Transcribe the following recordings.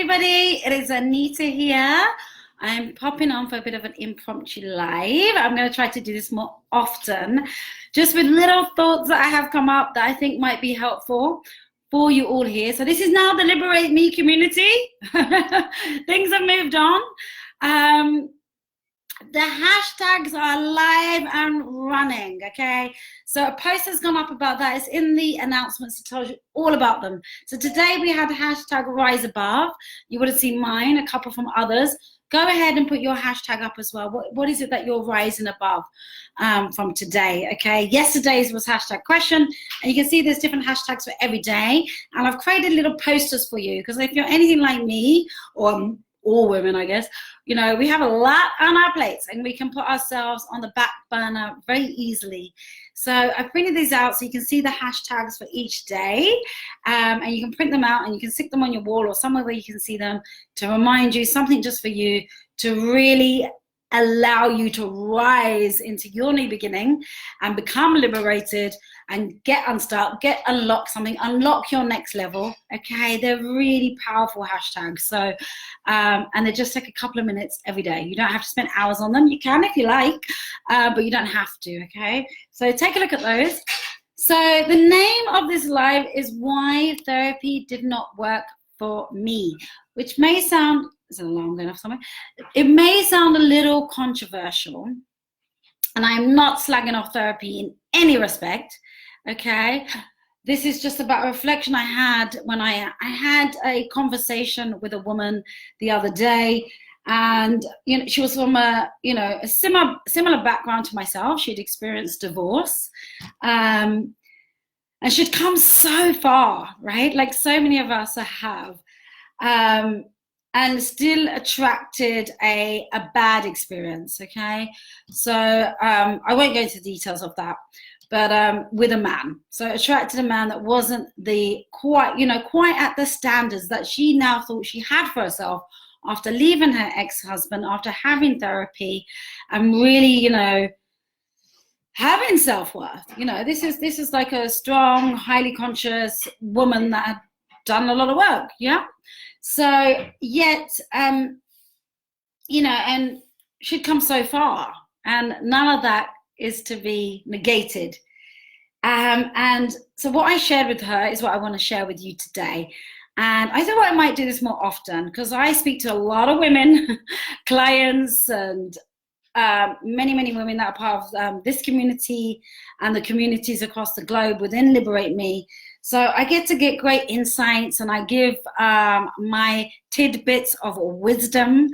everybody, it is Anita here. I'm popping on for a bit of an impromptu live. I'm going to try to do this more often, just with little thoughts that I have come up that I think might be helpful for you all here. So this is now the Liberate Me community. Things have moved on. The hashtags are live and running, okay? So a post has gone up about that. It's in the announcements that tells you all about them. So today we had a hashtag Rise Above. You would have seen mine, a couple from others. Go ahead and put your hashtag up as well. What is it that you're rising above from today, okay? Yesterday's was hashtag question, and you can see there's different hashtags for every day. And I've created little posters for you, because if you're anything like me, or all women, I guess, you know, we have a lot on our plates and we can put ourselves on the back burner very easily. So I printed these out so you can see the hashtags for each day, and you can print them out and you can stick them on your wall or somewhere where you can see them to remind you, something just for you to really allow you to rise into your new beginning and become liberated and get unstuck, get unlock something, unlock your next level, okay? They're really powerful hashtags. So, and they just take a couple of minutes every day. You don't have to spend hours on them. You can if you like, but you don't have to, okay? So take a look at those. So the name of this live is Why Therapy Did Not Work for Me, which may sound, is an alarm going off somewhere? It may sound a little controversial, and I am not slagging off therapy in any respect, okay? This is just about a reflection I had when I had a conversation with a woman the other day, and you know, she was from a similar background to myself. She'd experienced divorce, and she'd come so far, right? Like so many of us have. And still attracted a bad experience, okay? So I won't go into details of that, but with a man. So attracted a man that wasn't quite at the standards that she now thought she had for herself after leaving her ex-husband, after having therapy, and really, you know, having self-worth. You know, this is like a strong, highly conscious woman that had done a lot of work, yeah? So yet, you know, and she'd come so far, and none of that is to be negated. And so what I shared with her is what I want to share with you today. And I thought I might do this more often, because I speak to a lot of women, clients, and many women that are part of this community and the communities across the globe within Liberate Me. So I get to get great insights, and I give my tidbits of wisdom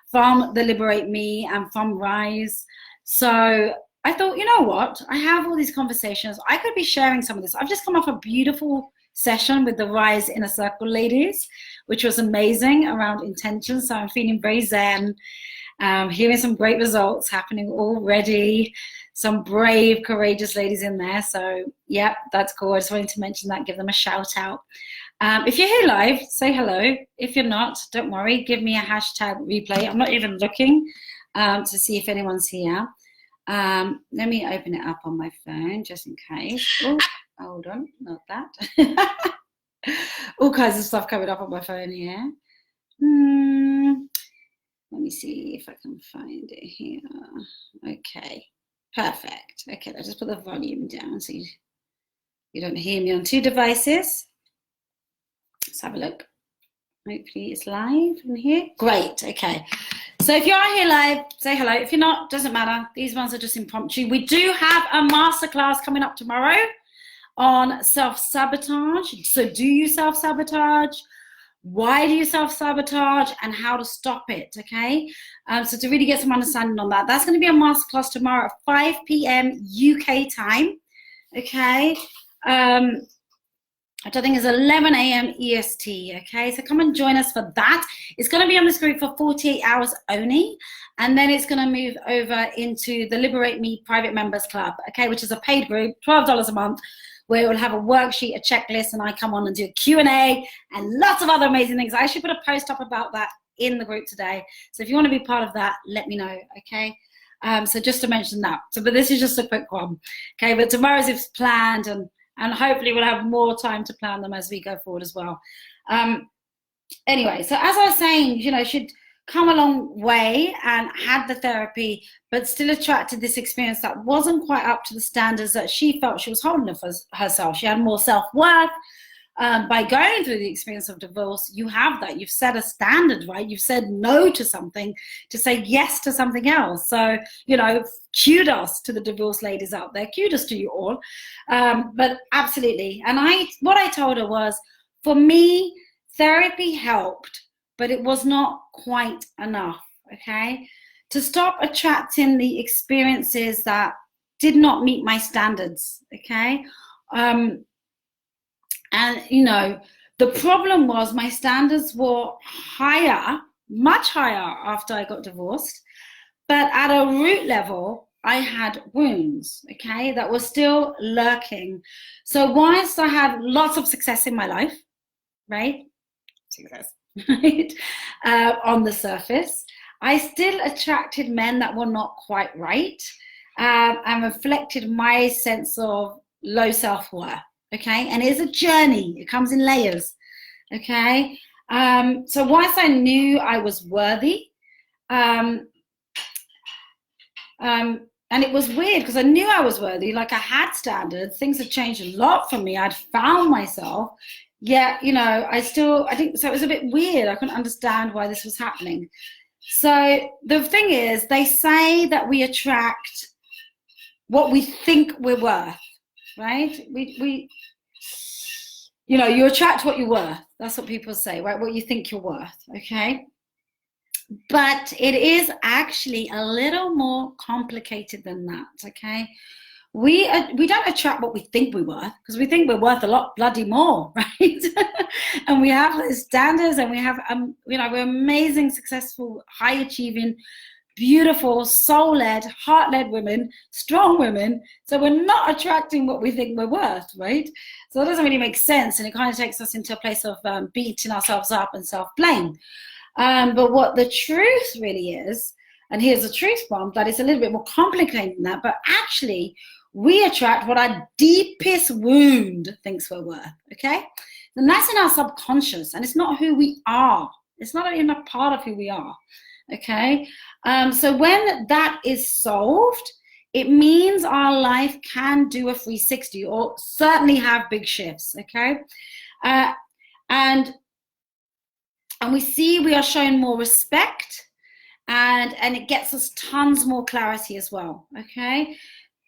from the Liberate Me and from Rise. So I thought, you know what? I have all these conversations. I could be sharing some of this. I've just come off a beautiful session with the Rise Inner Circle ladies, which was amazing, around intention. So I'm feeling very zen, hearing some great results happening already. Some brave, courageous ladies in there. So yeah, that's cool. I just wanted to mention that, give them a shout out. If you're here live, say hello. If you're not, don't worry, give me a hashtag replay. I'm not even looking to see if anyone's here. Let me open it up on my phone just in case. Oh, hold on, not that. All kinds of stuff coming up on my phone here. Let me see if I can find it here. Okay. Perfect. Okay, let's just put the volume down so you don't hear me on two devices. Let's have a look. Hopefully it's live in here. Great, okay. So if you are here live, say hello. If you're not, doesn't matter. These ones are just impromptu. We do have a masterclass coming up tomorrow on self-sabotage. So do you self-sabotage? Why do you self-sabotage, and how to stop it, okay? So to really get some understanding on that, that's going to be a masterclass tomorrow at 5 p.m. UK time, okay? Which I think is 11 a.m. EST, okay? So come and join us for that. It's going to be on this group for 48 hours only, and then it's going to move over into the Liberate Me Private Members Club, okay, which is a paid group, $12 a month, where we'll have a worksheet, a checklist, and I come on and do a Q&A and lots of other amazing things. I actually put a post up about that in the group today. So if you want to be part of that, let me know, okay? So just to mention that. So, but this is just a quick one, okay? But tomorrow's is planned, and hopefully we'll have more time to plan them as we go forward as well. anyway, so as I was saying, you know, she'd come a long way and had the therapy, but still attracted this experience that wasn't quite up to the standards that she felt she was holding for herself. She had more self-worth. By going through the experience of divorce, you have that. You've set a standard, right? You've said no to something to say yes to something else. So, you know, kudos to the divorce ladies out there. Kudos to you all. But absolutely. And what I told her was, for me, therapy helped, but it was not quite enough, okay? To stop attracting the experiences that did not meet my standards, okay? And, you know, the problem was my standards were higher, much higher after I got divorced. But at a root level, I had wounds, okay, that were still lurking. So whilst I had lots of success in my life, right? Success, right? On the surface, I still attracted men that were not quite right, and reflected my sense of low self-worth. Okay, and it's a journey. It comes in layers. Okay, so once I knew I was worthy, and it was weird because I knew I was worthy. Like, I had standards. Things had changed a lot for me. I'd found myself. Yet, you know, I think so. It was a bit weird. I couldn't understand why this was happening. So the thing is, they say that we attract what we think we're worth. Right? You know, you attract what you're worth. That's what people say, right? What you think you're worth, okay? But it is actually a little more complicated than that, okay? We don't attract what we think we're worth, because we think we're worth a lot bloody more, right? And we have those standards, and we have, you know, we're amazing, successful, high-achieving, beautiful, soul-led, heart-led women, strong women. So we're not attracting what we think we're worth, right? So it doesn't really make sense, and it kind of takes us into a place of beating ourselves up and self-blame. But what the truth really is, and here's the truth bomb, that it's a little bit more complicated than that, but actually we attract what our deepest wound thinks we're worth, okay? And that's in our subconscious, and it's not who we are. It's not even a part of who we are, okay? So when that is solved, it means our life can do a 360, or certainly have big shifts, okay? And we see we are shown more respect, and it gets us tons more clarity as well, okay?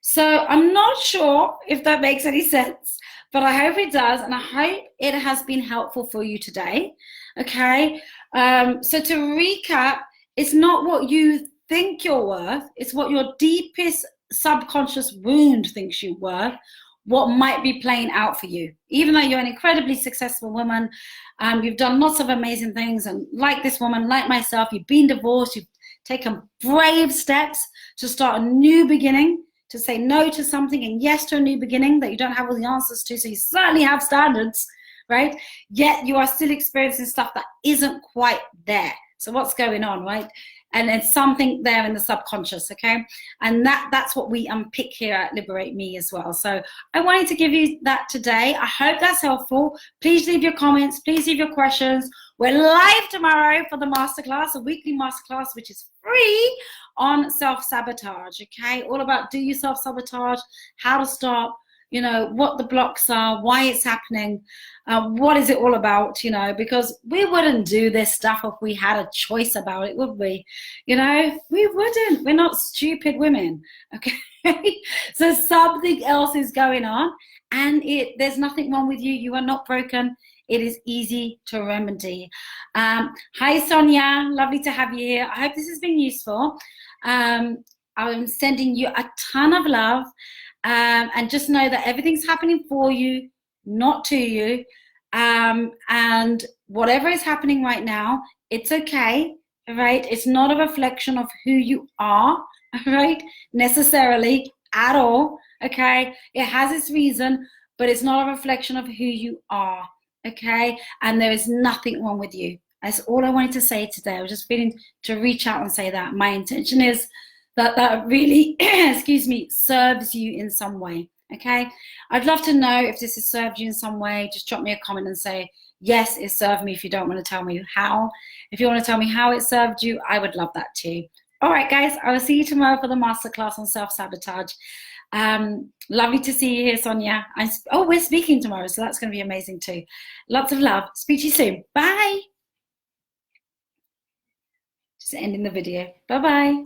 So I'm not sure if that makes any sense, but I hope it does, and I hope it has been helpful for you today, okay? So to recap, it's not what you think you're worth, it's what your deepest subconscious wound thinks you're worth, what might be playing out for you. Even though you're an incredibly successful woman, you've done lots of amazing things, and like this woman, like myself, you've been divorced, you've taken brave steps to start a new beginning, to say no to something and yes to a new beginning that you don't have all the answers to, so you certainly have standards, right? Yet you are still experiencing stuff that isn't quite there. So what's going on, right? And there's something there in the subconscious, okay? And that's what we unpick here at Liberate Me as well. So I wanted to give you that today. I hope that's helpful. Please leave your comments. Please leave your questions. We're live tomorrow for the masterclass, a weekly masterclass, which is free, on self-sabotage, okay? All about, do you self-sabotage, how to stop, you know, what the blocks are, why it's happening, what is it all about, you know, because we wouldn't do this stuff if we had a choice about it, would we? You know, we wouldn't. We're not stupid women, okay? So something else is going on, and there's nothing wrong with you. You are not broken. It is easy to remedy. Hi, Sonia. Lovely to have you here. I hope this has been useful. I'm sending you a ton of love. And just know that everything's happening for you, not to you. And whatever is happening right now, it's okay, right? It's not a reflection of who you are, right? Necessarily at all, okay? It has its reason, but it's not a reflection of who you are, okay? And there is nothing wrong with you. That's all I wanted to say today. I was just feeling to reach out and say that. My intention is that really, excuse me, serves you in some way, okay? I'd love to know if this has served you in some way. Just drop me a comment and say, Yes, it served me. If you don't want to tell me how, if you want to tell me how it served you, I would love that too. All right, guys, I will see you tomorrow for the masterclass on self-sabotage. Lovely to see you here, Sonia. Oh, we're speaking tomorrow, so that's going to be amazing too. Lots of love. Speak to you soon. Bye. Just ending the video. Bye-bye.